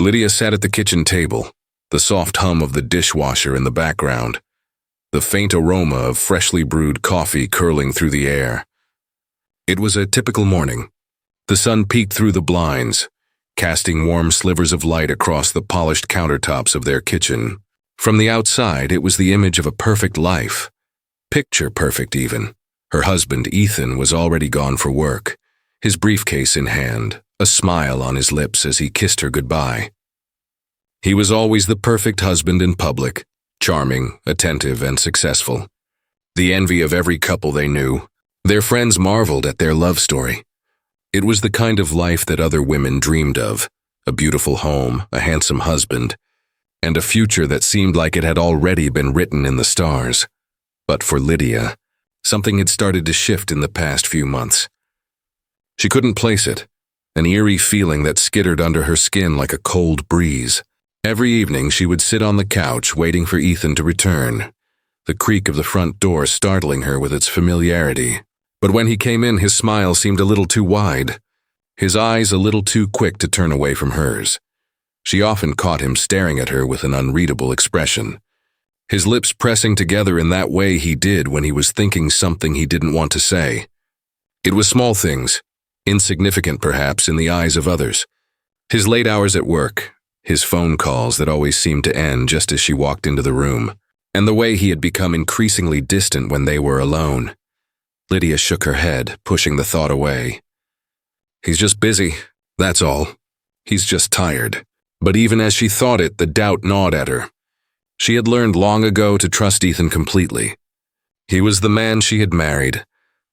Lydia sat at the kitchen table, the soft hum of the dishwasher in the background, the faint aroma of freshly brewed coffee curling through the air. It was a typical morning. The sun peeked through the blinds, casting warm slivers of light across the polished countertops of their kitchen. From the outside, it was the image of a perfect life. Picture perfect, even. Her husband, Ethan, was already gone for work, his briefcase in hand, a smile on his lips as he kissed her goodbye. He was always the perfect husband in public, charming, attentive, and successful. The envy of every couple they knew. Their friends marveled at their love story. It was the kind of life that other women dreamed of, a beautiful home, a handsome husband, and a future that seemed like it had already been written in the stars. But for Lydia, something had started to shift in the past few months. She couldn't place it, an eerie feeling that skittered under her skin like a cold breeze. Every evening she would sit on the couch waiting for Ethan to return, the creak of the front door startling her with its familiarity. But when he came in, his smile seemed a little too wide, his eyes a little too quick to turn away from hers. She often caught him staring at her with an unreadable expression, his lips pressing together in that way he did when he was thinking something he didn't want to say. It was small things, insignificant perhaps in the eyes of others. His late hours at work, his phone calls that always seemed to end just as she walked into the room, and the way he had become increasingly distant when they were alone. Lydia shook her head, pushing the thought away. He's just busy, that's all. He's just tired. But even as she thought it, the doubt gnawed at her. She had learned long ago to trust Ethan completely. He was the man she had married,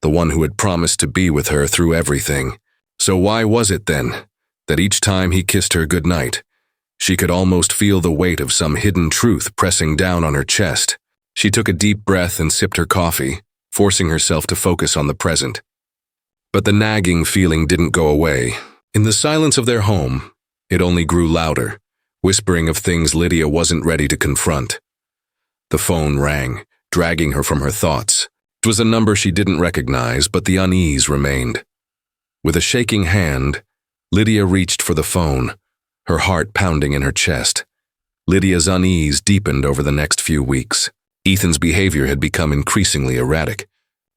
the one who had promised to be with her through everything. So why was it then that each time he kissed her goodnight, she could almost feel the weight of some hidden truth pressing down on her chest? She took a deep breath and sipped her coffee, forcing herself to focus on the present. But the nagging feeling didn't go away. In the silence of their home, it only grew louder, whispering of things Lydia wasn't ready to confront. The phone rang, dragging her from her thoughts. It was a number she didn't recognize, but the unease remained. With a shaking hand, Lydia reached for the phone, her heart pounding in her chest. Lydia's unease deepened over the next few weeks. Ethan's behavior had become increasingly erratic.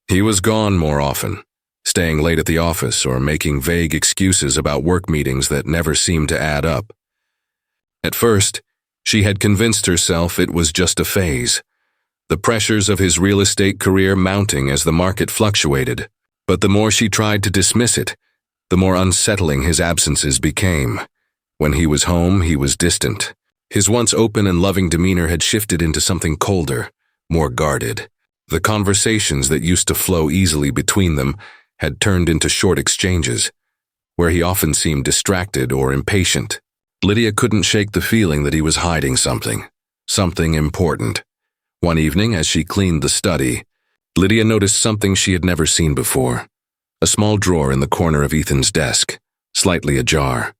He was gone more often, staying late at the office or making vague excuses about work meetings that never seemed to add up. At first, she had convinced herself it was just a phase, the pressures of his real estate career mounting as the market fluctuated. But the more she tried to dismiss it, the more unsettling his absences became. When he was home, he was distant. His once open and loving demeanor had shifted into something colder, more guarded. The conversations that used to flow easily between them had turned into short exchanges, where he often seemed distracted or impatient. Lydia couldn't shake the feeling that he was hiding something important. One evening, as she cleaned the study, Lydia noticed something she had never seen before. A small drawer in the corner of Ethan's desk, slightly ajar.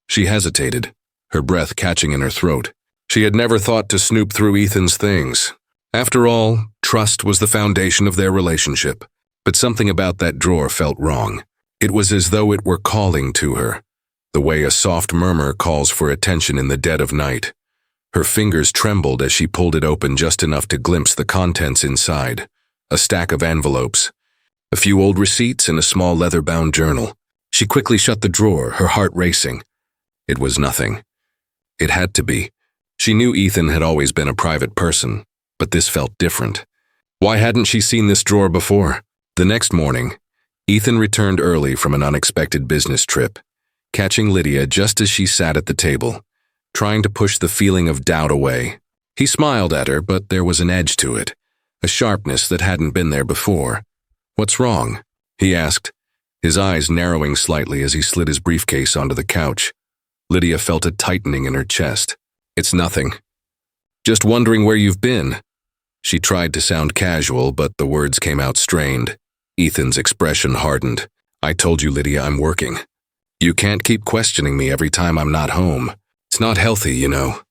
She hesitated, her breath catching in her throat. She had never thought to snoop through Ethan's things. After all, trust was the foundation of their relationship. But something about that drawer felt wrong. It was as though it were calling to her, the way a soft murmur calls for attention in the dead of night. Her fingers trembled as she pulled it open just enough to glimpse the contents inside. A stack of envelopes, a few old receipts, and a small leather-bound journal. She quickly shut the drawer, her heart racing. It was nothing. It had to be. She knew Ethan had always been a private person, but this felt different. Why hadn't she seen this drawer before? The next morning, Ethan returned early from an unexpected business trip, catching Lydia just as she sat at the table, trying to push the feeling of doubt away. He smiled at her, but there was an edge to it, a sharpness that hadn't been there before. "What's wrong?" he asked, his eyes narrowing slightly as he slid his briefcase onto the couch. Lydia felt a tightening in her chest. "It's nothing. Just wondering where you've been." She tried to sound casual, but the words came out strained. Ethan's expression hardened. "I told you, Lydia, I'm working. You can't keep questioning me every time I'm not home. It's not healthy, you know."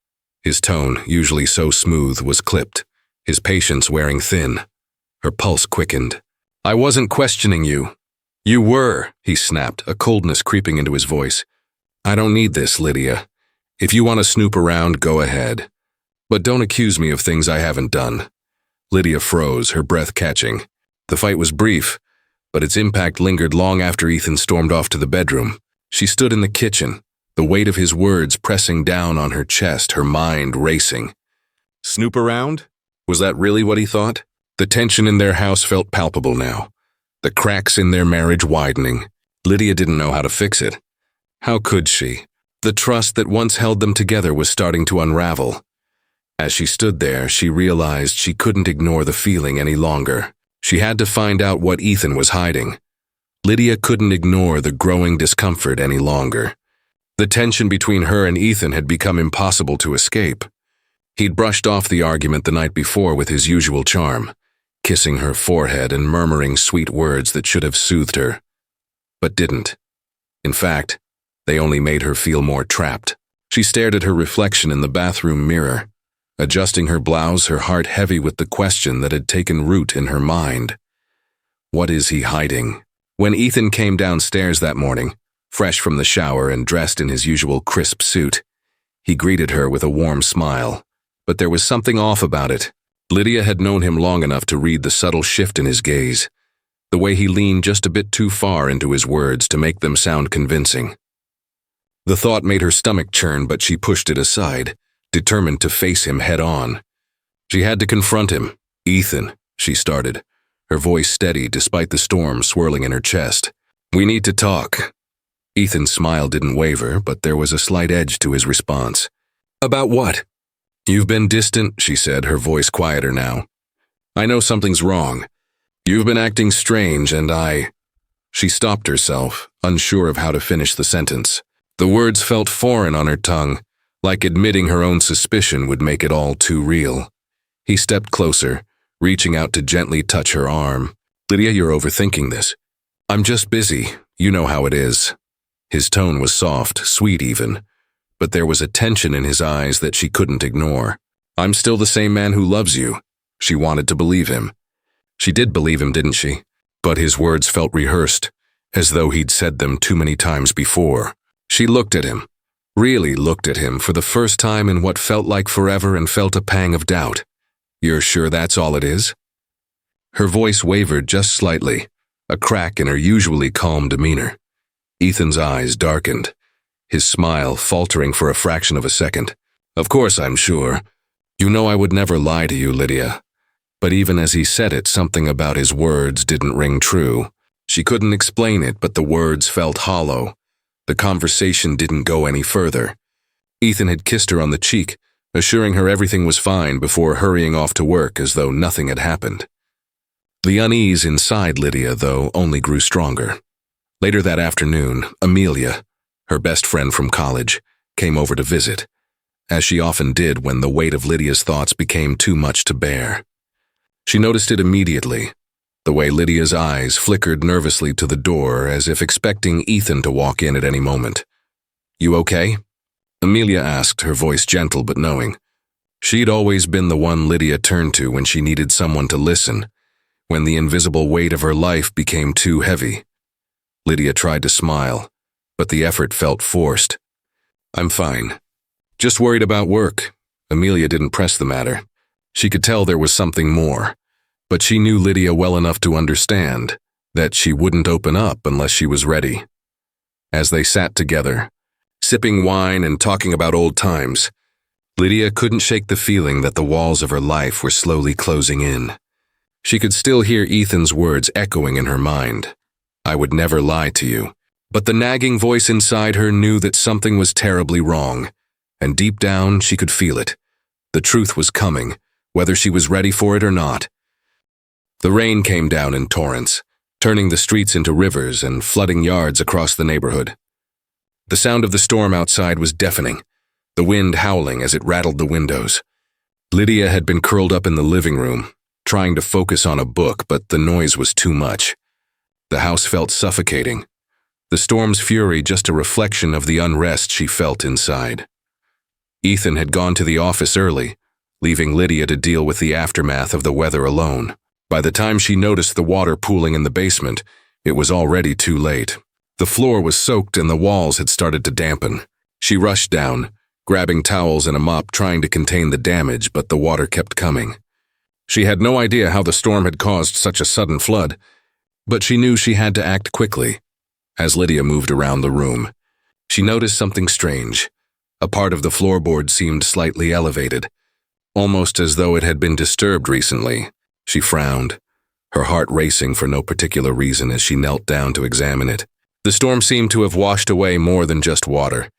His tone, usually so smooth, was clipped, his patience wearing thin. Her pulse quickened. "I wasn't questioning you." "You were," he snapped, a coldness creeping into his voice. "I don't need this, Lydia. If you want to snoop around, go ahead. But don't accuse me of things I haven't done." Lydia froze, her breath catching. The fight was brief, but its impact lingered long after Ethan stormed off to the bedroom. She stood in the kitchen, the weight of his words pressing down on her chest, her mind racing. Snoop around? Was that really what he thought? The tension in their house felt palpable now, the cracks in their marriage widening. Lydia didn't know how to fix it. How could she? The trust that once held them together was starting to unravel. As she stood there, she realized she couldn't ignore the feeling any longer. She had to find out what Ethan was hiding. Lydia couldn't ignore the growing discomfort any longer. The tension between her and Ethan had become impossible to escape. He'd brushed off the argument the night before with his usual charm, kissing her forehead and murmuring sweet words that should have soothed her, but didn't. In fact, they only made her feel more trapped. She stared at her reflection in the bathroom mirror, adjusting her blouse, her heart heavy with the question that had taken root in her mind. What is he hiding? When Ethan came downstairs that morning, fresh from the shower and dressed in his usual crisp suit, he greeted her with a warm smile, but there was something off about it. Lydia had known him long enough to read the subtle shift in his gaze, the way he leaned just a bit too far into his words to make them sound convincing. The thought made her stomach churn, but she pushed it aside, determined to face him head-on. She had to confront him. "Ethan," she started, her voice steady despite the storm swirling in her chest. "We need to talk." Ethan's smile didn't waver, but there was a slight edge to his response. "About what?" "You've been distant," she said, her voice quieter now. "I know something's wrong. You've been acting strange, and I—" She stopped herself, unsure of how to finish the sentence. The words felt foreign on her tongue, like admitting her own suspicion would make it all too real. He stepped closer, reaching out to gently touch her arm. "Lydia, you're overthinking this. I'm just busy. You know how it is." His tone was soft, sweet even, but there was a tension in his eyes that she couldn't ignore. "I'm still the same man who loves you." She wanted to believe him. She did believe him, didn't she? But his words felt rehearsed, as though he'd said them too many times before. She looked at him, really looked at him for the first time in what felt like forever, and felt a pang of doubt. "You're sure that's all it is?" Her voice wavered just slightly, a crack in her usually calm demeanor. Ethan's eyes darkened, his smile faltering for a fraction of a second. "Of course I'm sure. You know I would never lie to you, Lydia." But even as he said it, something about his words didn't ring true. She couldn't explain it, but the words felt hollow. The conversation didn't go any further. Ethan had kissed her on the cheek, assuring her everything was fine before hurrying off to work as though nothing had happened. The unease inside Lydia, though, only grew stronger. Later that afternoon, Amelia, her best friend from college, came over to visit, as she often did when the weight of Lydia's thoughts became too much to bear. She noticed it immediately, the way Lydia's eyes flickered nervously to the door as if expecting Ethan to walk in at any moment. "You okay?" Amelia asked, her voice gentle but knowing. She'd always been the one Lydia turned to when she needed someone to listen, when the invisible weight of her life became too heavy. Lydia tried to smile, but the effort felt forced. "I'm fine. Just worried about work." Amelia didn't press the matter. She could tell there was something more, but she knew Lydia well enough to understand that she wouldn't open up unless she was ready. As they sat together, sipping wine and talking about old times, Lydia couldn't shake the feeling that the walls of her life were slowly closing in. She could still hear Ethan's words echoing in her mind. "I would never lie to you." But the nagging voice inside her knew that something was terribly wrong, and deep down she could feel it. The truth was coming, whether she was ready for it or not. The rain came down in torrents, turning the streets into rivers and flooding yards across the neighborhood. The sound of the storm outside was deafening, the wind howling as it rattled the windows. Lydia had been curled up in the living room, trying to focus on a book, but the noise was too much. The house felt suffocating, the storm's fury just a reflection of the unrest she felt inside. Ethan had gone to the office early, leaving Lydia to deal with the aftermath of the weather alone. By the time she noticed the water pooling in the basement, it was already too late. The floor was soaked and the walls had started to dampen. She rushed down, grabbing towels and a mop trying to contain the damage, but the water kept coming. She had no idea how the storm had caused such a sudden flood, but she knew she had to act quickly. As Lydia moved around the room, she noticed something strange. A part of the floorboard seemed slightly elevated, almost as though it had been disturbed recently. She frowned, her heart racing for no particular reason as she knelt down to examine it. The storm seemed to have washed away more than just water.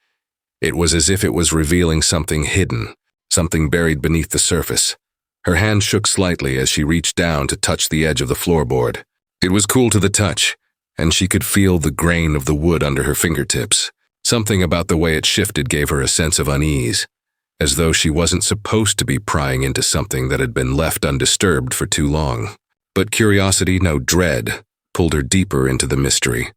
It was as if it was revealing something hidden, something buried beneath the surface. Her hand shook slightly as she reached down to touch the edge of the floorboard. It was cool to the touch, and she could feel the grain of the wood under her fingertips. Something about the way it shifted gave her a sense of unease, as though she wasn't supposed to be prying into something that had been left undisturbed for too long. But curiosity, no dread, pulled her deeper into the mystery.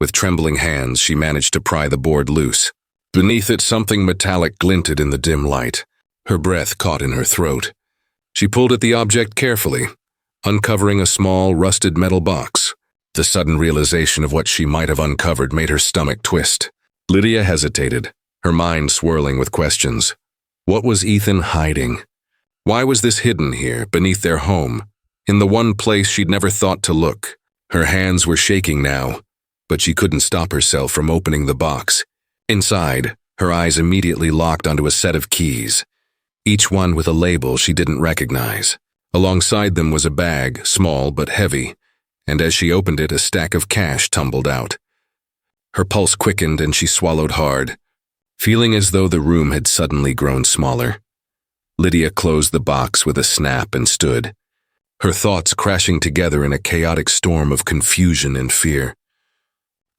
With trembling hands, she managed to pry the board loose. Beneath it, something metallic glinted in the dim light. Her breath caught in her throat. She pulled at the object carefully, uncovering a small, rusted metal box. The sudden realization of what she might have uncovered made her stomach twist. Lydia hesitated, her mind swirling with questions. What was Ethan hiding? Why was this hidden here, beneath their home, in the one place she'd never thought to look? Her hands were shaking now, but she couldn't stop herself from opening the box. Inside, her eyes immediately locked onto a set of keys, each one with a label she didn't recognize. Alongside them was a bag, small but heavy, and as she opened it, a stack of cash tumbled out. Her pulse quickened and she swallowed hard, feeling as though the room had suddenly grown smaller. Lydia closed the box with a snap and stood, her thoughts crashing together in a chaotic storm of confusion and fear.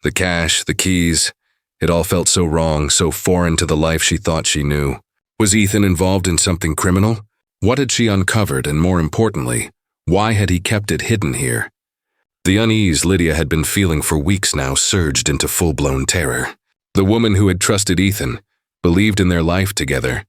The cash, the keys, it all felt so wrong, so foreign to the life she thought she knew. Was Ethan involved in something criminal? What had she uncovered, and more importantly, why had he kept it hidden here? The unease Lydia had been feeling for weeks now surged into full-blown terror. The woman who had trusted Ethan, believed in their life together,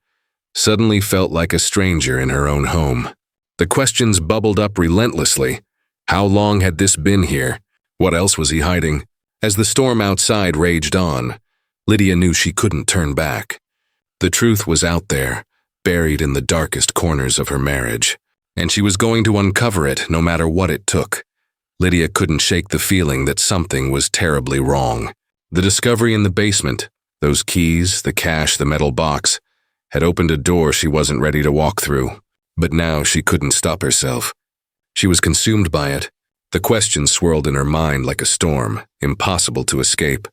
suddenly felt like a stranger in her own home. The questions bubbled up relentlessly. How long had this been here? What else was he hiding? As the storm outside raged on, Lydia knew she couldn't turn back. The truth was out there, buried in the darkest corners of her marriage, and she was going to uncover it no matter what it took. Lydia couldn't shake the feeling that something was terribly wrong. The discovery in the basement, those keys, the cash, the metal box, had opened a door she wasn't ready to walk through. But now she couldn't stop herself. She was consumed by it. The questions swirled in her mind like a storm, impossible to escape.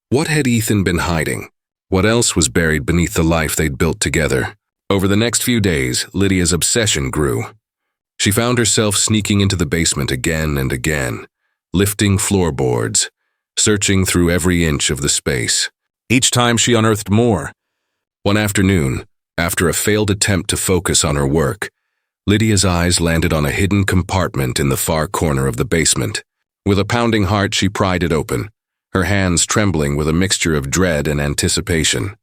What had Ethan been hiding? What else was buried beneath the life they'd built together? Over the next few days, Lydia's obsession grew. She found herself sneaking into the basement again and again, lifting floorboards, searching through every inch of the space. Each time she unearthed more. One afternoon, after a failed attempt to focus on her work, Lydia's eyes landed on a hidden compartment in the far corner of the basement. With a pounding heart, she pried it open, her hands trembling with a mixture of dread and anticipation.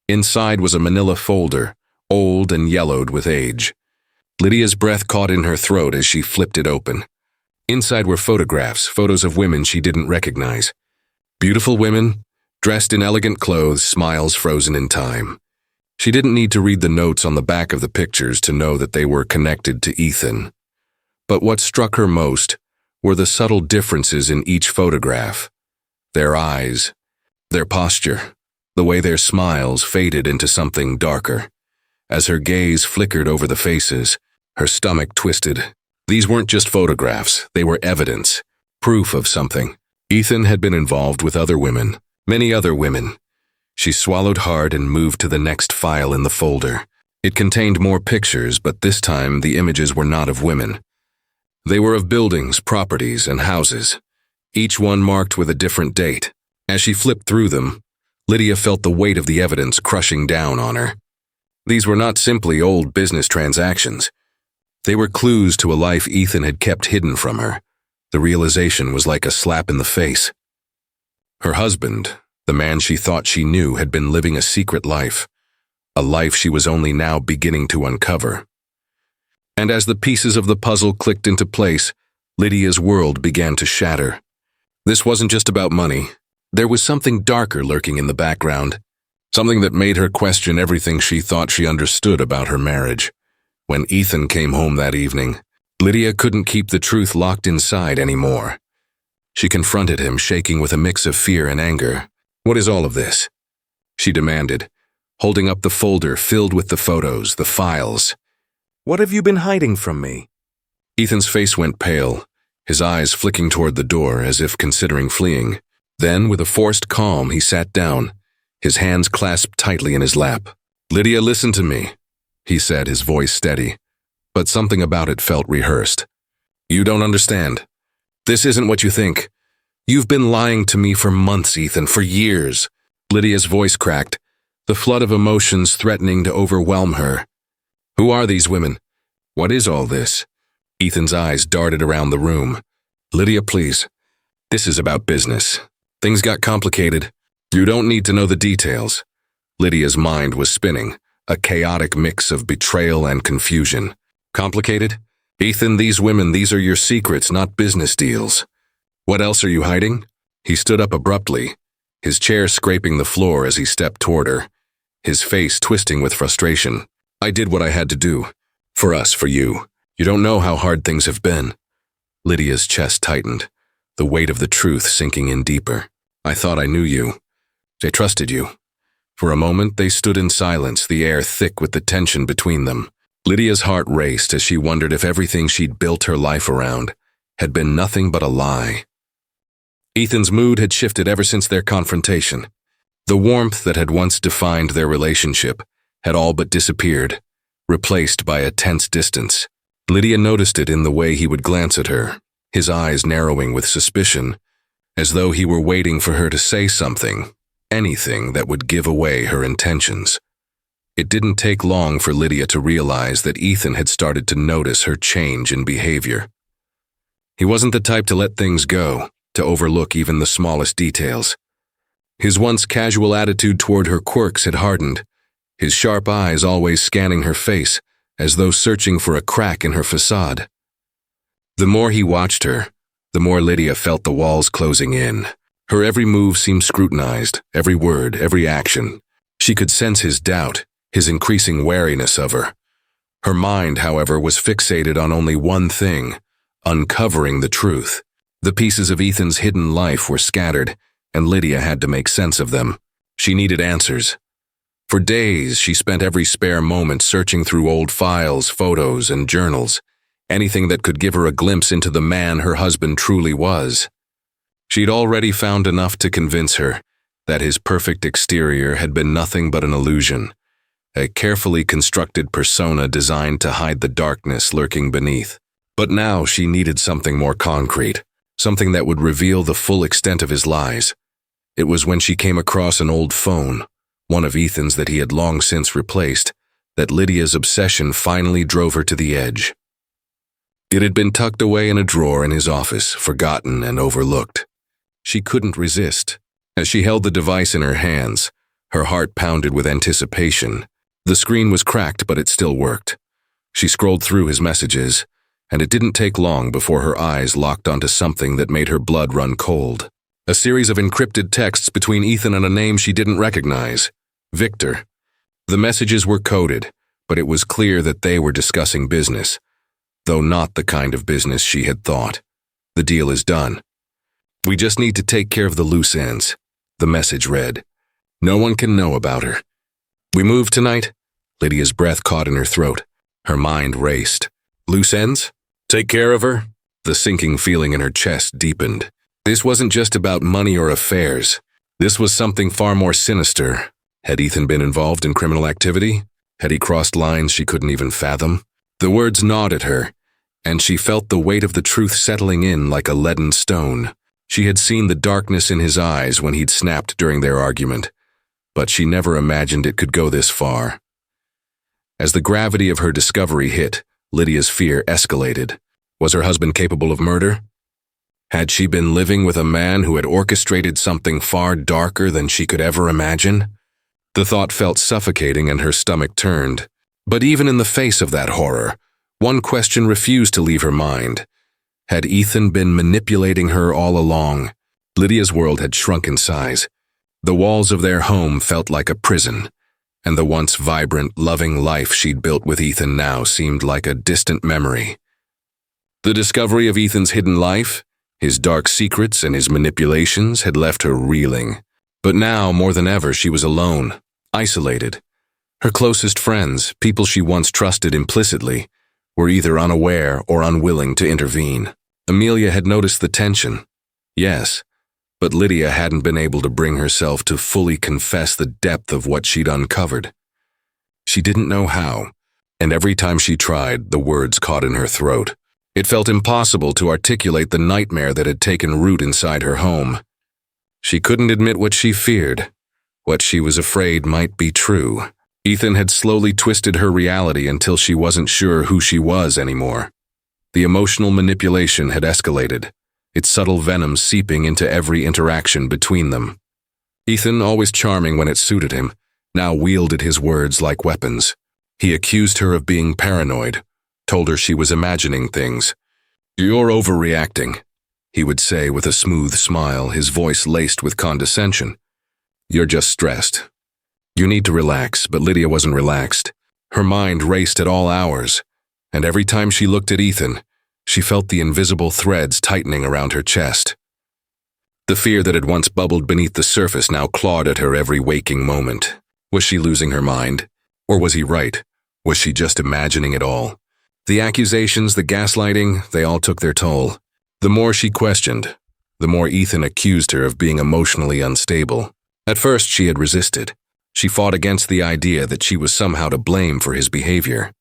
Inside was a manila folder, old and yellowed with age. Lydia's breath caught in her throat as she flipped it open. Inside were photographs, photos of women she didn't recognize. Beautiful women, dressed in elegant clothes, smiles frozen in time. She didn't need to read the notes on the back of the pictures to know that they were connected to Ethan. But what struck her most were the subtle differences in each photograph. Their eyes, their posture, the way their smiles faded into something darker. As her gaze flickered over the faces, her stomach twisted. These weren't just photographs, they were evidence, proof of something. Ethan had been involved with other women, many other women. She swallowed hard and moved to the next file in the folder. It contained more pictures, but this time the images were not of women. They were of buildings, properties, and houses, each one marked with a different date. As she flipped through them, Lydia felt the weight of the evidence crushing down on her. These were not simply old business transactions. They were clues to a life Ethan had kept hidden from her. The realization was like a slap in the face. Her husband, the man she thought she knew, had been living a secret life, a life she was only now beginning to uncover. And as the pieces of the puzzle clicked into place, Lydia's world began to shatter. This wasn't just about money. There was something darker lurking in the background, something that made her question everything she thought she understood about her marriage. When Ethan came home that evening, Lydia couldn't keep the truth locked inside anymore. She confronted him, shaking with a mix of fear and anger. "What is all of this?" she demanded, holding up the folder filled with the photos, the files. "What have you been hiding from me?" Ethan's face went pale, his eyes flicking toward the door as if considering fleeing. Then, with a forced calm, he sat down, his hands clasped tightly in his lap. "Lydia, listen to me," he said, his voice steady, but something about it felt rehearsed. "You don't understand. This isn't what you think. You've been lying to me for months, Ethan, for years." Lydia's voice cracked, the flood of emotions threatening to overwhelm her. "Who are these women? What is all this?" Ethan's eyes darted around the room. "Lydia, please. This is about business. Things got complicated. You don't need to know the details." Lydia's mind was spinning, a chaotic mix of betrayal and confusion. "Complicated? Ethan, these women, these are your secrets, not business deals. What else are you hiding?" He stood up abruptly, his chair scraping the floor as he stepped toward her, his face twisting with frustration. "I did what I had to do. For us, for you. You don't know how hard things have been." Lydia's chest tightened, the weight of the truth sinking in deeper. "I thought I knew you. I trusted you." For a moment, they stood in silence, the air thick with the tension between them. Lydia's heart raced as she wondered if everything she'd built her life around had been nothing but a lie. Ethan's mood had shifted ever since their confrontation. The warmth that had once defined their relationship had all but disappeared, replaced by a tense distance. Lydia noticed it in the way he would glance at her, his eyes narrowing with suspicion, as though he were waiting for her to say something, anything that would give away her intentions. It didn't take long for Lydia to realize that Ethan had started to notice her change in behavior. He wasn't the type to let things go, to overlook even the smallest details. His once casual attitude toward her quirks had hardened, his sharp eyes always scanning her face, as though searching for a crack in her facade. The more he watched her, the more Lydia felt the walls closing in. Her every move seemed scrutinized, every word, every action. She could sense his doubt, his increasing wariness of her. Her mind, however, was fixated on only one thing: uncovering the truth. The pieces of Ethan's hidden life were scattered, and Lydia had to make sense of them. She needed answers. For days, she spent every spare moment searching through old files, photos, and journals, anything that could give her a glimpse into the man her husband truly was. She'd already found enough to convince her that his perfect exterior had been nothing but an illusion, a carefully constructed persona designed to hide the darkness lurking beneath. But now she needed something more concrete, something that would reveal the full extent of his lies. It was when she came across an old phone, one of Ethan's that he had long since replaced, that Lydia's obsession finally drove her to the edge. It had been tucked away in a drawer in his office, forgotten and overlooked. She couldn't resist. As she held the device in her hands, her heart pounded with anticipation. The screen was cracked, but it still worked. She scrolled through his messages, and it didn't take long before her eyes locked onto something that made her blood run cold. A series of encrypted texts between Ethan and a name she didn't recognize: Victor. The messages were coded, but it was clear that they were discussing business, though not the kind of business she had thought. "The deal is done. We just need to take care of the loose ends," the message read. "No one can know about her. We move tonight?" Lydia's breath caught in her throat. Her mind raced. Loose ends? Take care of her? The sinking feeling in her chest deepened. This wasn't just about money or affairs. This was something far more sinister. Had Ethan been involved in criminal activity? Had he crossed lines she couldn't even fathom? The words gnawed at her, and she felt the weight of the truth settling in like a leaden stone. She had seen the darkness in his eyes when he'd snapped during their argument, but she never imagined it could go this far. As the gravity of her discovery hit, Lydia's fear escalated. Was her husband capable of murder? Had she been living with a man who had orchestrated something far darker than she could ever imagine? The thought felt suffocating and her stomach turned. But even in the face of that horror, one question refused to leave her mind. Had Ethan been manipulating her all along? Lydia's world had shrunk in size. The walls of their home felt like a prison, and the once vibrant, loving life she'd built with Ethan now seemed like a distant memory. The discovery of Ethan's hidden life, his dark secrets and his manipulations had left her reeling. But now, more than ever, she was alone, isolated. Her closest friends, people she once trusted implicitly, were either unaware or unwilling to intervene. Amelia had noticed the tension. Yes, but Lydia hadn't been able to bring herself to fully confess the depth of what she'd uncovered. She didn't know how, and every time she tried, the words caught in her throat. It felt impossible to articulate the nightmare that had taken root inside her home. She couldn't admit what she feared, what she was afraid might be true. Ethan had slowly twisted her reality until she wasn't sure who she was anymore. The emotional manipulation had escalated, its subtle venom seeping into every interaction between them. Ethan, always charming when it suited him, now wielded his words like weapons. He accused her of being paranoid, told her she was imagining things. "You're overreacting," he would say with a smooth smile, his voice laced with condescension. "You're just stressed. You need to relax," but Lydia wasn't relaxed. Her mind raced at all hours, and every time she looked at Ethan, she felt the invisible threads tightening around her chest. The fear that had once bubbled beneath the surface now clawed at her every waking moment. Was she losing her mind? Or was he right? Was she just imagining it all? The accusations, the gaslighting, they all took their toll. The more she questioned, the more Ethan accused her of being emotionally unstable. At first, she had resisted. She fought against the idea that she was somehow to blame for his behavior.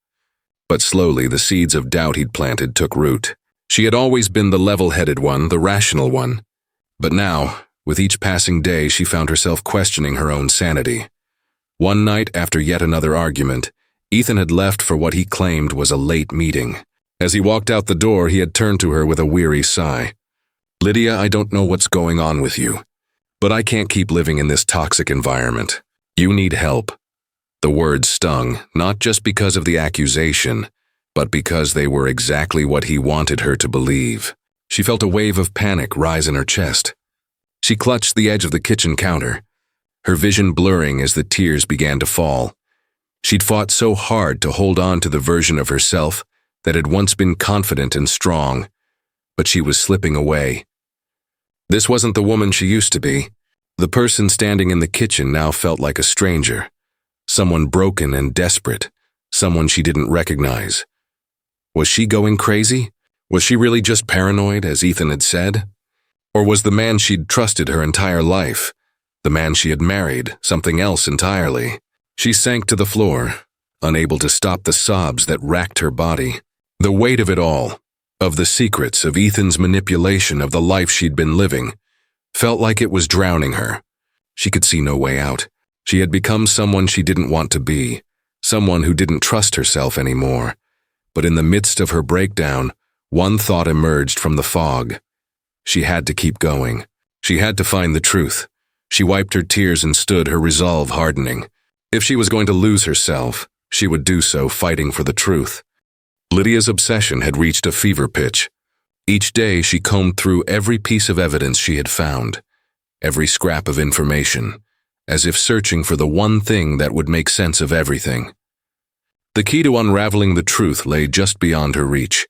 But slowly, the seeds of doubt he'd planted took root. She had always been the level-headed one, the rational one. But now, with each passing day, she found herself questioning her own sanity. One night, after yet another argument, Ethan had left for what he claimed was a late meeting. As he walked out the door, he had turned to her with a weary sigh. "Lydia, I don't know what's going on with you, but I can't keep living in this toxic environment. You need help." The words stung, not just because of the accusation, but because they were exactly what he wanted her to believe. She felt a wave of panic rise in her chest. She clutched the edge of the kitchen counter, her vision blurring as the tears began to fall. She'd fought so hard to hold on to the version of herself that had once been confident and strong, but she was slipping away. This wasn't the woman she used to be. The person standing in the kitchen now felt like a stranger. Someone broken and desperate, someone she didn't recognize. Was she going crazy? Was she really just paranoid, as Ethan had said? Or was the man she'd trusted her entire life, the man she had married, something else entirely? She sank to the floor, unable to stop the sobs that racked her body. The weight of it all, of the secrets of Ethan's manipulation of the life she'd been living, felt like it was drowning her. She could see no way out. She had become someone she didn't want to be, someone who didn't trust herself anymore. But in the midst of her breakdown, one thought emerged from the fog. She had to keep going. She had to find the truth. She wiped her tears and stood, her resolve hardening. If she was going to lose herself, she would do so fighting for the truth. Lydia's obsession had reached a fever pitch. Each day she combed through every piece of evidence she had found, every scrap of information, as if searching for the one thing that would make sense of everything. The key to unraveling the truth lay just beyond her reach,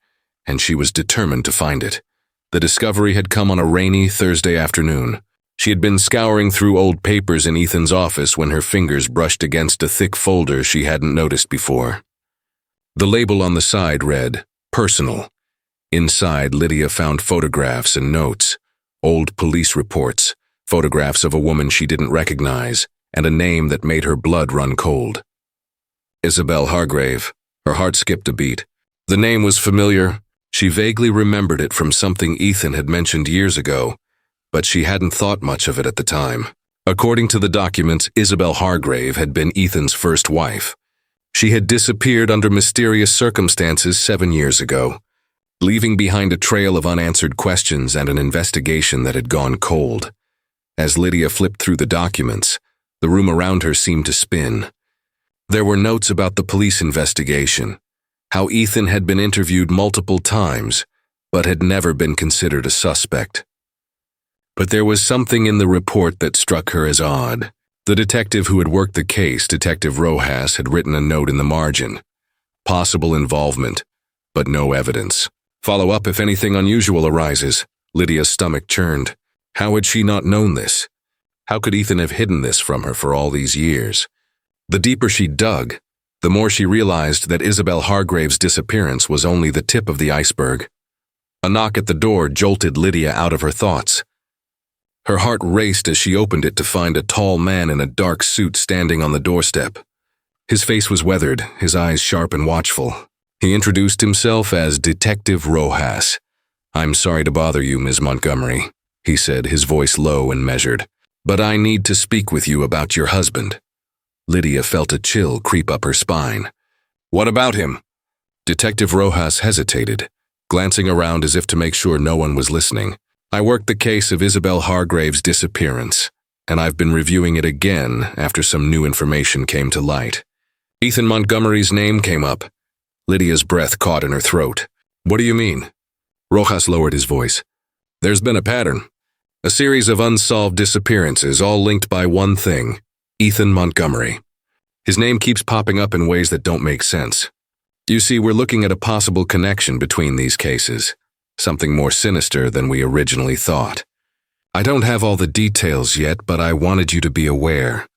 and she was determined to find it. The discovery had come on a rainy Thursday afternoon. She had been scouring through old papers in Ethan's office when her fingers brushed against a thick folder she hadn't noticed before. The label on the side read, "Personal." Inside, Lydia found photographs and notes, old police reports, photographs of a woman she didn't recognize, and a name that made her blood run cold. Isabel Hargrave. Her heart skipped a beat. The name was familiar. She vaguely remembered it from something Ethan had mentioned years ago, but she hadn't thought much of it at the time. According to the documents, Isabel Hargrave had been Ethan's first wife. She had disappeared under mysterious circumstances 7 years ago, leaving behind a trail of unanswered questions and an investigation that had gone cold. As Lydia flipped through the documents, the room around her seemed to spin. There were notes about the police investigation, how Ethan had been interviewed multiple times, but had never been considered a suspect. But there was something in the report that struck her as odd. The detective who had worked the case, Detective Rojas, had written a note in the margin. Possible involvement, but no evidence. Follow up if anything unusual arises. Lydia's stomach churned. How had she not known this? How could Ethan have hidden this from her for all these years? The deeper she dug, the more she realized that Isabel Hargrave's disappearance was only the tip of the iceberg. A knock at the door jolted Lydia out of her thoughts. Her heart raced as she opened it to find a tall man in a dark suit standing on the doorstep. His face was weathered, his eyes sharp and watchful. He introduced himself as Detective Rojas. "I'm sorry to bother you, Ms. Montgomery," he said, his voice low and measured. "But I need to speak with you about your husband." Lydia felt a chill creep up her spine. "What about him?" Detective Rojas hesitated, glancing around as if to make sure no one was listening. "I worked the case of Isabel Hargrave's disappearance, and I've been reviewing it again after some new information came to light." Ethan Montgomery's name came up. Lydia's breath caught in her throat. "What do you mean?" Rojas lowered his voice. "There's been a pattern. A series of unsolved disappearances, all linked by one thing: Ethan Montgomery. His name keeps popping up in ways that don't make sense. You see, we're looking at a possible connection between these cases, something more sinister than we originally thought. I don't have all the details yet, but I wanted you to be aware."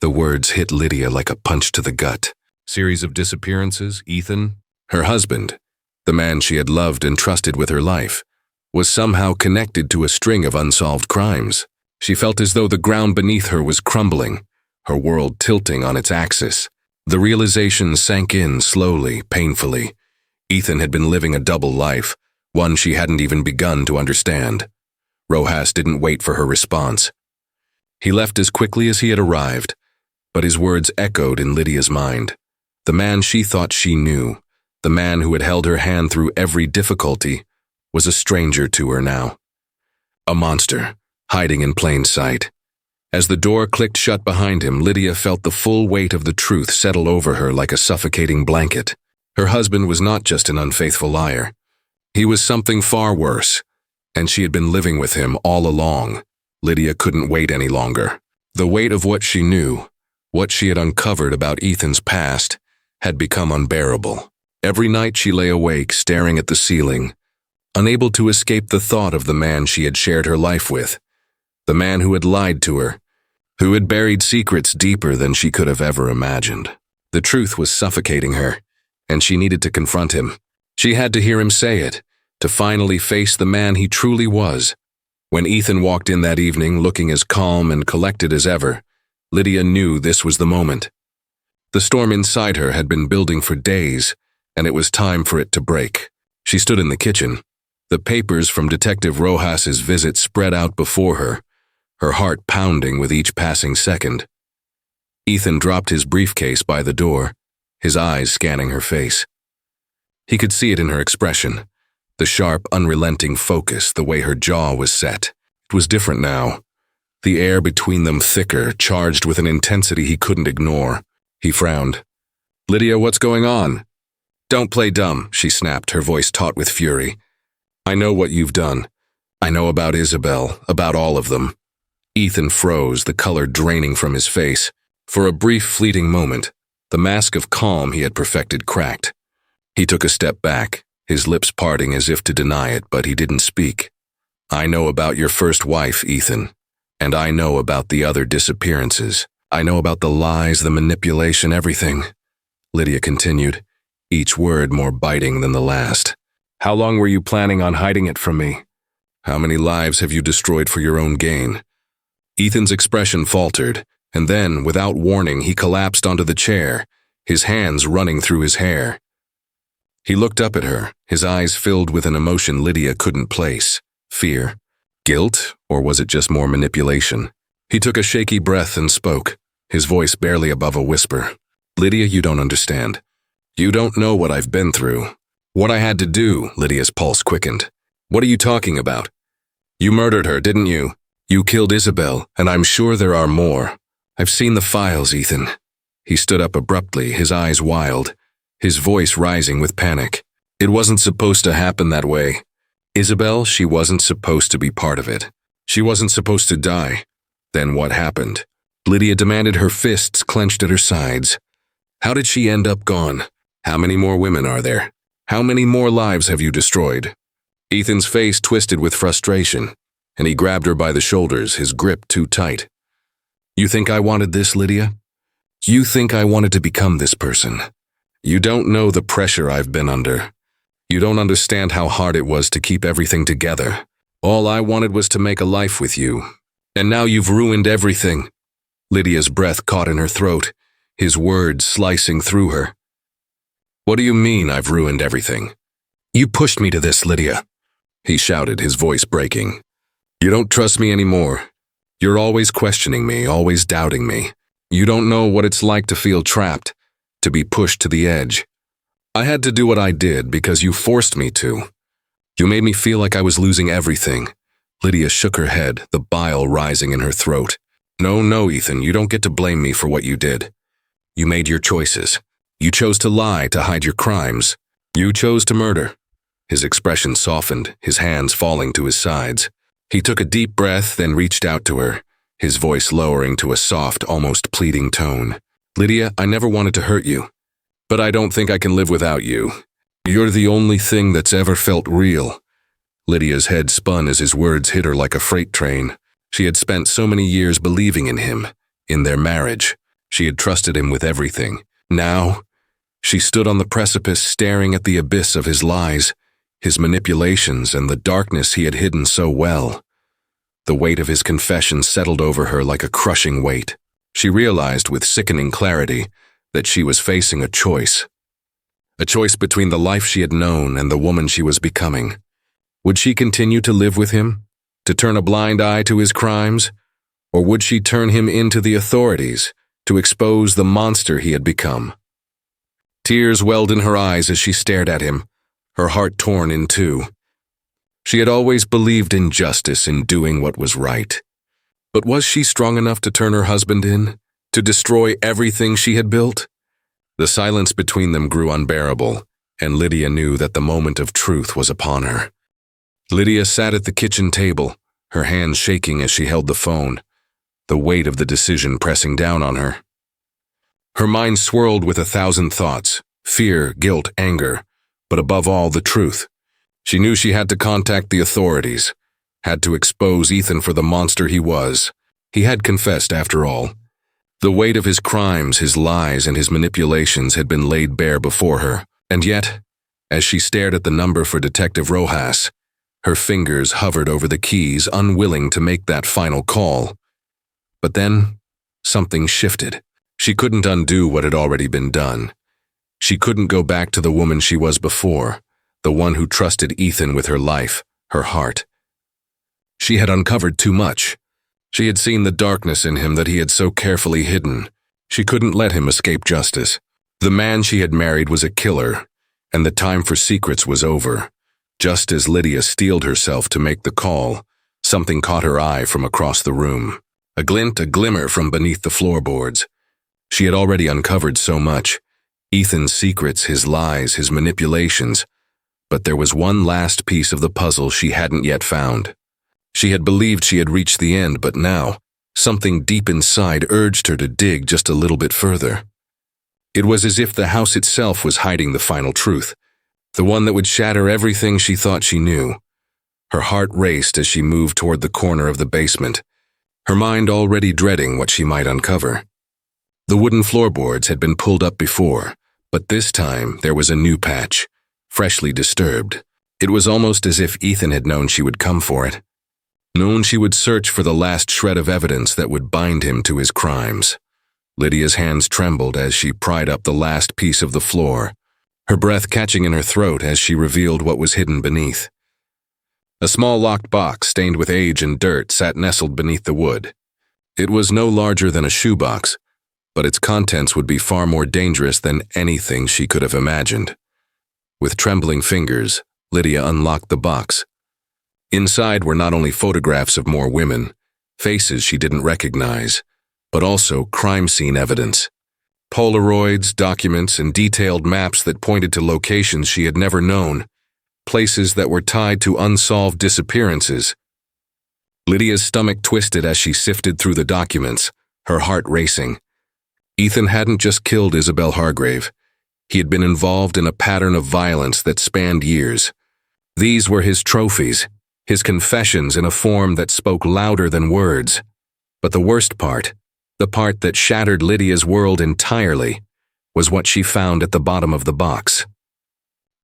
The words hit Lydia like a punch to the gut. Series of disappearances, Ethan, her husband, the man she had loved and trusted with her life, was somehow connected to a string of unsolved crimes. She felt as though the ground beneath her was crumbling, her world tilting on its axis. The realization sank in slowly, painfully. Ethan had been living a double life, one she hadn't even begun to understand. Rojas didn't wait for her response. He left as quickly as he had arrived, but his words echoed in Lydia's mind. The man she thought she knew, the man who had held her hand through every difficulty, was a stranger to her now. A monster, hiding in plain sight. As the door clicked shut behind him, Lydia felt the full weight of the truth settle over her like a suffocating blanket. Her husband was not just an unfaithful liar. He was something far worse, and she had been living with him all along. Lydia couldn't wait any longer. The weight of what she knew, what she had uncovered about Ethan's past, had become unbearable. Every night she lay awake, staring at the ceiling, unable to escape the thought of the man she had shared her life with, the man who had lied to her, who had buried secrets deeper than she could have ever imagined. The truth was suffocating her, and she needed to confront him. She had to hear him say it, to finally face the man he truly was. When Ethan walked in that evening, looking as calm and collected as ever, Lydia knew this was the moment. The storm inside her had been building for days, and it was time for it to break. She stood in the kitchen. The papers from Detective Rojas's visit spread out before her, her heart pounding with each passing second. Ethan dropped his briefcase by the door, his eyes scanning her face. He could see it in her expression, the sharp, unrelenting focus, the way her jaw was set. It was different now, the air between them thicker, charged with an intensity he couldn't ignore. He frowned. "Lydia, what's going on?" "Don't play dumb," she snapped, her voice taut with fury. "I know what you've done. I know about Isabel, about all of them." Ethan froze, the color draining from his face. For a brief, fleeting moment, the mask of calm he had perfected cracked. He took a step back, his lips parting as if to deny it, but he didn't speak. "I know about your first wife, Ethan, and I know about the other disappearances. I know about the lies, the manipulation, everything," Lydia continued, each word more biting than the last. "How long were you planning on hiding it from me? How many lives have you destroyed for your own gain?" Ethan's expression faltered, and then, without warning, he collapsed onto the chair, his hands running through his hair. He looked up at her, his eyes filled with an emotion Lydia couldn't place. Fear? Guilt? Or was it just more manipulation? He took a shaky breath and spoke, his voice barely above a whisper. "Lydia, you don't understand. You don't know what I've been through. What I had to do." Lydia's pulse quickened. "What are you talking about? You murdered her, didn't you? You killed Isabel, and I'm sure there are more. I've seen the files, Ethan." He stood up abruptly, his eyes wild, his voice rising with panic. "It wasn't supposed to happen that way. Isabel, she wasn't supposed to be part of it. She wasn't supposed to die. Then what happened? Lydia demanded, her fists clenched at her sides. How did she end up gone? How many more women are there? How many more lives have you destroyed? Ethan's face twisted with frustration, and he grabbed her by the shoulders, his grip too tight. You think I wanted this, Lydia? You think I wanted to become this person? You don't know the pressure I've been under. You don't understand how hard it was to keep everything together. All I wanted was to make a life with you. And now you've ruined everything. Lydia's breath caught in her throat, his words slicing through her. What do you mean I've ruined everything? You pushed me to this, Lydia, he shouted, his voice breaking. You don't trust me anymore. You're always questioning me, always doubting me. You don't know what it's like to feel trapped, to be pushed to the edge. I had to do what I did because you forced me to. You made me feel like I was losing everything. Lydia shook her head, the bile rising in her throat. No, Ethan, you don't get to blame me for what you did. You made your choices. You chose to lie to hide your crimes. You chose to murder. His expression softened, his hands falling to his sides. He took a deep breath, then reached out to her, his voice lowering to a soft, almost pleading tone. Lydia, I never wanted to hurt you, but I don't think I can live without you. You're the only thing that's ever felt real. Lydia's head spun as his words hit her like a freight train. She had spent so many years believing in him, in their marriage. She had trusted him with everything. Now, she stood on the precipice staring at the abyss of his lies, his manipulations, and the darkness he had hidden so well. The weight of his confession settled over her like a crushing weight. She realized with sickening clarity that she was facing a choice. A choice between the life she had known and the woman she was becoming. Would she continue to live with him, to turn a blind eye to his crimes, or would she turn him into the authorities to expose the monster he had become? Tears welled in her eyes as she stared at him, her heart torn in two. She had always believed in justice, in doing what was right. But was she strong enough to turn her husband in, to destroy everything she had built? The silence between them grew unbearable, and Lydia knew that the moment of truth was upon her. Lydia sat at the kitchen table, her hands shaking as she held the phone, the weight of the decision pressing down on her. Her mind swirled with 1,000 thoughts, fear, guilt, anger, but above all, the truth. She knew she had to contact the authorities, had to expose Ethan for the monster he was. He had confessed, after all. The weight of his crimes, his lies, and his manipulations had been laid bare before her, and yet, as she stared at the number for Detective Rojas, her fingers hovered over the keys, unwilling to make that final call. But then, something shifted. She couldn't undo what had already been done. She couldn't go back to the woman she was before, the one who trusted Ethan with her life, her heart. She had uncovered too much. She had seen the darkness in him that he had so carefully hidden. She couldn't let him escape justice. The man she had married was a killer, and the time for secrets was over. Just as Lydia steeled herself to make the call, something caught her eye from across the room. A glint, a glimmer from beneath the floorboards. She had already uncovered so much. Ethan's secrets, his lies, his manipulations. But there was one last piece of the puzzle she hadn't yet found. She had believed she had reached the end, but now, something deep inside urged her to dig just a little bit further. It was as if the house itself was hiding the final truth, the one that would shatter everything she thought she knew. Her heart raced as she moved toward the corner of the basement, her mind already dreading what she might uncover. The wooden floorboards had been pulled up before, but this time there was a new patch, freshly disturbed. It was almost as if Ethan had known she would come for it. Known she would search for the last shred of evidence that would bind him to his crimes. Lydia's hands trembled as she pried up the last piece of the floor, her breath catching in her throat as she revealed what was hidden beneath. A small locked box stained with age and dirt sat nestled beneath the wood. It was no larger than a shoebox, but its contents would be far more dangerous than anything she could have imagined. With trembling fingers, Lydia unlocked the box. Inside were not only photographs of more women, faces she didn't recognize, but also crime scene evidence. Polaroids, documents, and detailed maps that pointed to locations she had never known, places that were tied to unsolved disappearances. Lydia's stomach twisted as she sifted through the documents, her heart racing. Ethan hadn't just killed Isabel Hargrave. He had been involved in a pattern of violence that spanned years. These were his trophies, his confessions in a form that spoke louder than words. But the worst part, the part that shattered Lydia's world entirely, was what she found at the bottom of the box.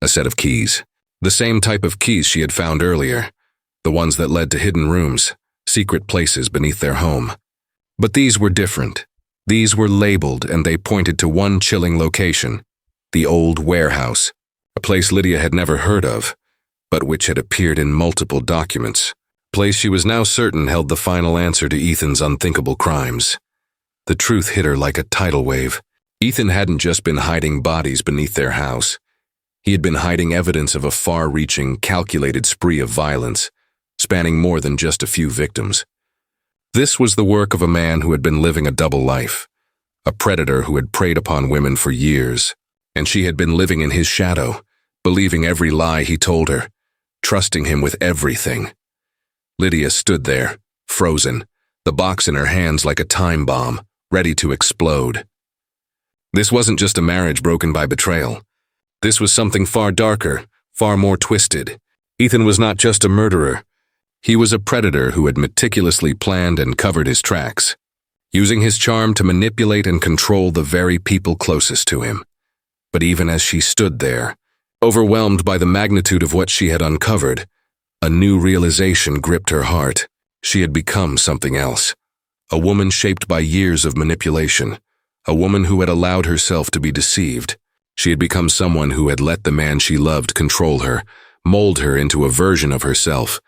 A set of keys. The same type of keys she had found earlier, the ones that led to hidden rooms, secret places beneath their home. But these were different. These were labeled, and they pointed to one chilling location, the old warehouse, a place Lydia had never heard of, but which had appeared in multiple documents, a place she was now certain held the final answer to Ethan's unthinkable crimes. The truth hit her like a tidal wave. Ethan hadn't just been hiding bodies beneath their house. He had been hiding evidence of a far-reaching, calculated spree of violence, spanning more than just a few victims. This was the work of a man who had been living a double life, a predator who had preyed upon women for years, and she had been living in his shadow, believing every lie he told her, trusting him with everything. Lydia stood there, frozen, the box in her hands like a time bomb, ready to explode. This wasn't just a marriage broken by betrayal. This was something far darker, far more twisted. Ethan was not just a murderer. He was a predator who had meticulously planned and covered his tracks, using his charm to manipulate and control the very people closest to him. But even as she stood there, overwhelmed by the magnitude of what she had uncovered, a new realization gripped her heart. She had become something else, a woman shaped by years of manipulation, a woman who had allowed herself to be deceived. She had become someone who had let the man she loved control her, mold her into a version of herself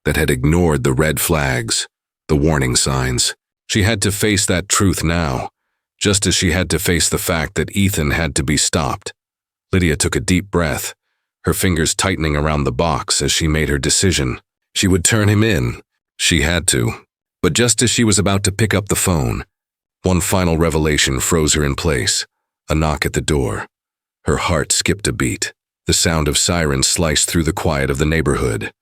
that had ignored the red flags, the warning signs. She had to face that truth now, just as she had to face the fact that Ethan had to be stopped. Lydia took a deep breath, her fingers tightening around the box as she made her decision. She would turn him in. She had to. But just as she was about to pick up the phone, one final revelation froze her in place, a knock at the door. Her heart skipped a beat. The sound of sirens sliced through the quiet of the neighborhood,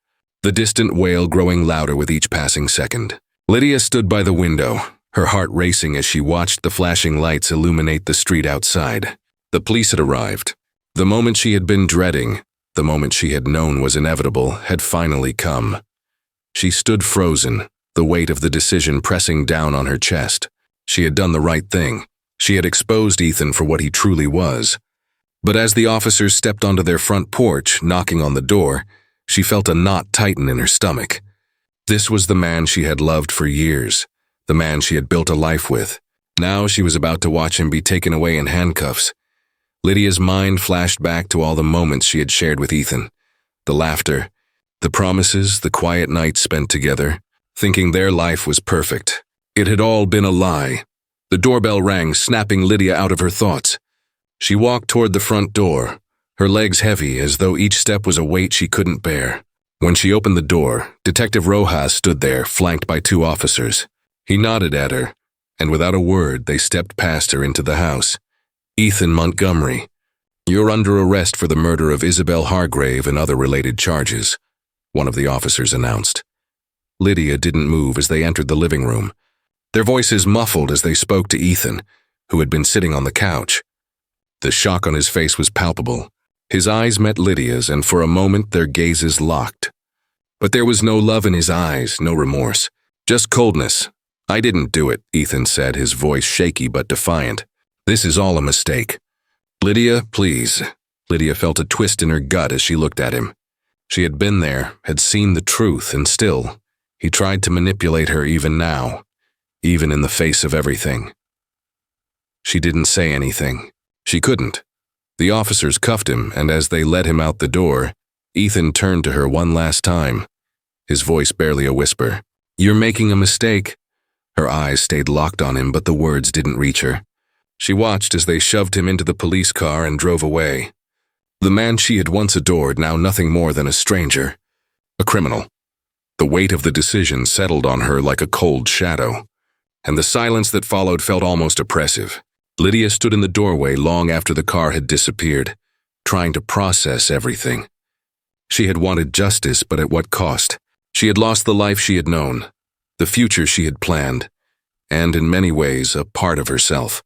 the distant wail growing louder with each passing second. Lydia stood by the window, her heart racing as she watched the flashing lights illuminate the street outside. The police had arrived. The moment she had been dreading, the moment she had known was inevitable, had finally come. She stood frozen, the weight of the decision pressing down on her chest. She had done the right thing. She had exposed Ethan for what he truly was. But as the officers stepped onto their front porch, knocking on the door, she felt a knot tighten in her stomach. This was the man she had loved for years, the man she had built a life with. Now she was about to watch him be taken away in handcuffs. Lydia's mind flashed back to all the moments she had shared with Ethan. The laughter, the promises, the quiet nights spent together, thinking their life was perfect. It had all been a lie. The doorbell rang, snapping Lydia out of her thoughts. She walked toward the front door, her legs heavy as though each step was a weight she couldn't bear. When she opened the door, Detective Rojas stood there, flanked by two officers. He nodded at her, and without a word, they stepped past her into the house. Ethan Montgomery, you're under arrest for the murder of Isabel Hargrave and other related charges, one of the officers announced. Lydia didn't move as they entered the living room, their voices muffled as they spoke to Ethan, who had been sitting on the couch. The shock on his face was palpable. His eyes met Lydia's, and for a moment their gazes locked. But there was no love in his eyes, no remorse, just coldness. I didn't do it, Ethan said, his voice shaky but defiant. This is all a mistake. Lydia, please. Lydia felt a twist in her gut as she looked at him. She had been there, had seen the truth, and still, he tried to manipulate her even now, even in the face of everything. She didn't say anything. She couldn't. The officers cuffed him, and as they led him out the door, Ethan turned to her one last time, his voice barely a whisper. You're making a mistake. Her eyes stayed locked on him, but the words didn't reach her. She watched as they shoved him into the police car and drove away. The man she had once adored, now nothing more than a stranger, a criminal. The weight of the decision settled on her like a cold shadow, and the silence that followed felt almost oppressive. Lydia stood in the doorway long after the car had disappeared, trying to process everything. She had wanted justice, but at what cost? She had lost the life she had known, the future she had planned, and in many ways a part of herself.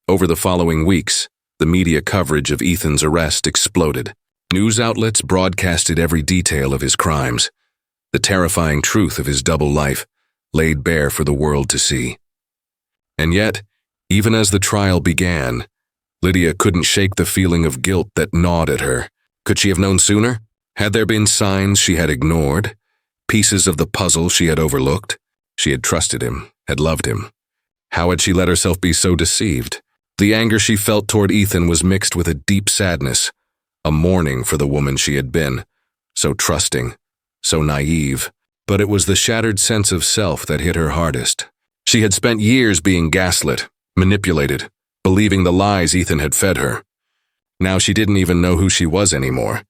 Over the following weeks, the media coverage of Ethan's arrest exploded. News outlets broadcasted every detail of his crimes, the terrifying truth of his double life laid bare for the world to see. And yet, even as the trial began, Lydia couldn't shake the feeling of guilt that gnawed at her. Could she have known sooner? Had there been signs she had ignored? Pieces of the puzzle she had overlooked? She had trusted him, had loved him. How had she let herself be so deceived? The anger she felt toward Ethan was mixed with a deep sadness, a mourning for the woman she had been, so trusting, so naive. But it was the shattered sense of self that hit her hardest. She had spent years being gaslit, manipulated, believing the lies Ethan had fed her. Now she didn't even know who she was anymore.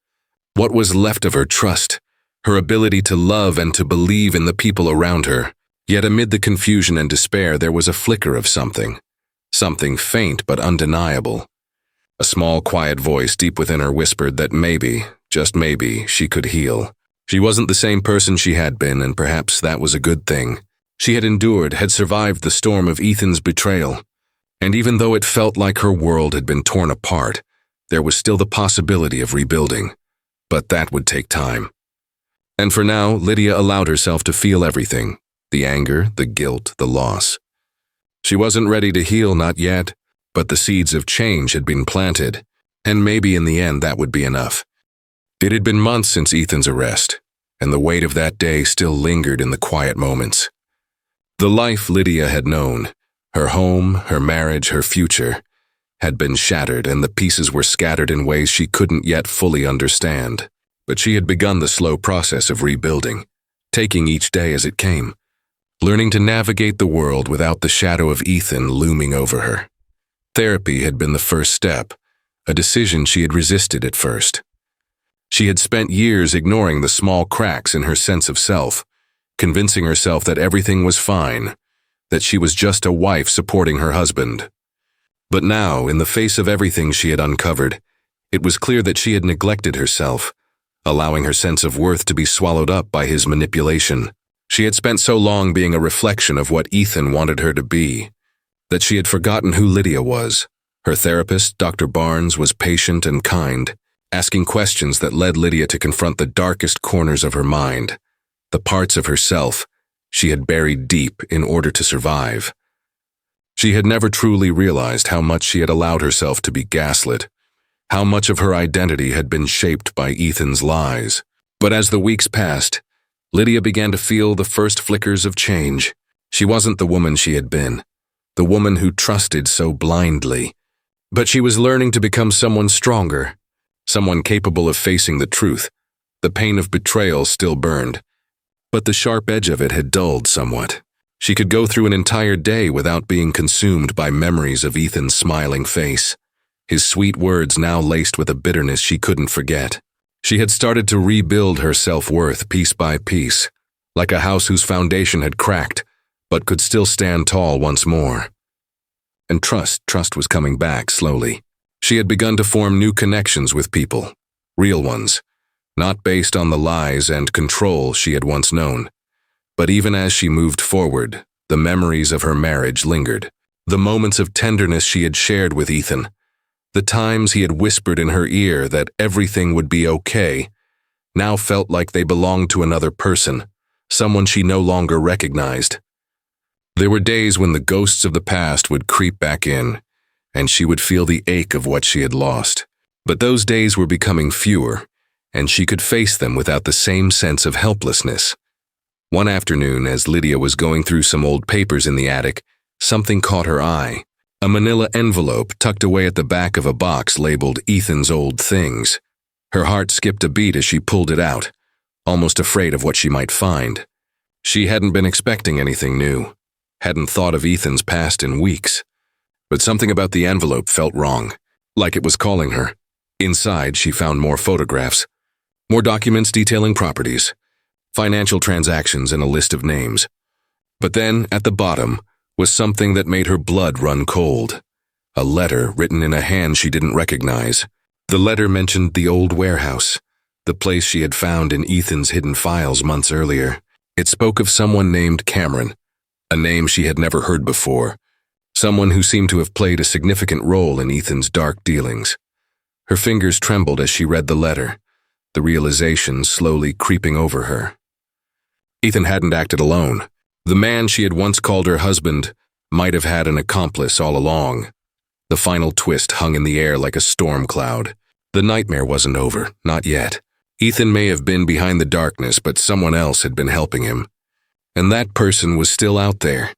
What was left of her trust, her ability to love and to believe in the people around her? Yet amid the confusion and despair there was a flicker of something faint but undeniable. A small, quiet voice deep within her whispered that maybe, just maybe, she could heal. She wasn't the same person she had been, and perhaps that was a good thing. She had endured, had survived the storm of Ethan's betrayal. And even though it felt like her world had been torn apart, there was still the possibility of rebuilding. But that would take time. And for now, Lydia allowed herself to feel everything, the anger, the guilt, the loss. She wasn't ready to heal, not yet, but the seeds of change had been planted, and maybe in the end that would be enough. It had been months since Ethan's arrest, and the weight of that day still lingered in the quiet moments. The life Lydia had known, her home, her marriage, her future, had been shattered, and the pieces were scattered in ways she couldn't yet fully understand. But she had begun the slow process of rebuilding, taking each day as it came, learning to navigate the world without the shadow of Ethan looming over her. Therapy had been the first step, a decision she had resisted at first. She had spent years ignoring the small cracks in her sense of self, convincing herself that everything was fine, that she was just a wife supporting her husband. But now, in the face of everything she had uncovered, it was clear that she had neglected herself, allowing her sense of worth to be swallowed up by his manipulation. She had spent so long being a reflection of what Ethan wanted her to be, that she had forgotten who Lydia was. Her therapist, Dr. Barnes, was patient and kind, asking questions that led Lydia to confront the darkest corners of her mind, the parts of herself she had buried deep in order to survive. She had never truly realized how much she had allowed herself to be gaslit, how much of her identity had been shaped by Ethan's lies. But as the weeks passed, Lydia began to feel the first flickers of change. She wasn't the woman she had been, the woman who trusted so blindly. But she was learning to become someone stronger, someone capable of facing the truth. The pain of betrayal still burned, but the sharp edge of it had dulled somewhat. She could go through an entire day without being consumed by memories of Ethan's smiling face, his sweet words now laced with a bitterness she couldn't forget. She had started to rebuild her self-worth piece by piece, like a house whose foundation had cracked, but could still stand tall once more. And trust was coming back slowly. She had begun to form new connections with people, real ones, not based on the lies and control she had once known. But even as she moved forward, the memories of her marriage lingered. The moments of tenderness she had shared with Ethan, the times he had whispered in her ear that everything would be okay, now felt like they belonged to another person, someone she no longer recognized. There were days when the ghosts of the past would creep back in, and she would feel the ache of what she had lost. But those days were becoming fewer, and she could face them without the same sense of helplessness. One afternoon, as Lydia was going through some old papers in the attic, something caught her eye. A manila envelope tucked away at the back of a box labeled Ethan's Old Things. Her heart skipped a beat as she pulled it out, almost afraid of what she might find. She hadn't been expecting anything new, hadn't thought of Ethan's past in weeks. But something about the envelope felt wrong, like it was calling her. Inside, she found more photographs, more documents detailing properties, financial transactions, and a list of names. But then, at the bottom, was something that made her blood run cold. A letter written in a hand she didn't recognize. The letter mentioned the old warehouse, the place she had found in Ethan's hidden files months earlier. It spoke of someone named Cameron, a name she had never heard before, someone who seemed to have played a significant role in Ethan's dark dealings. Her fingers trembled as she read the letter, the realization slowly creeping over her. Ethan hadn't acted alone. The man she had once called her husband might have had an accomplice all along. The final twist hung in the air like a storm cloud. The nightmare wasn't over, not yet. Ethan may have been behind the darkness, but someone else had been helping him. And that person was still out there,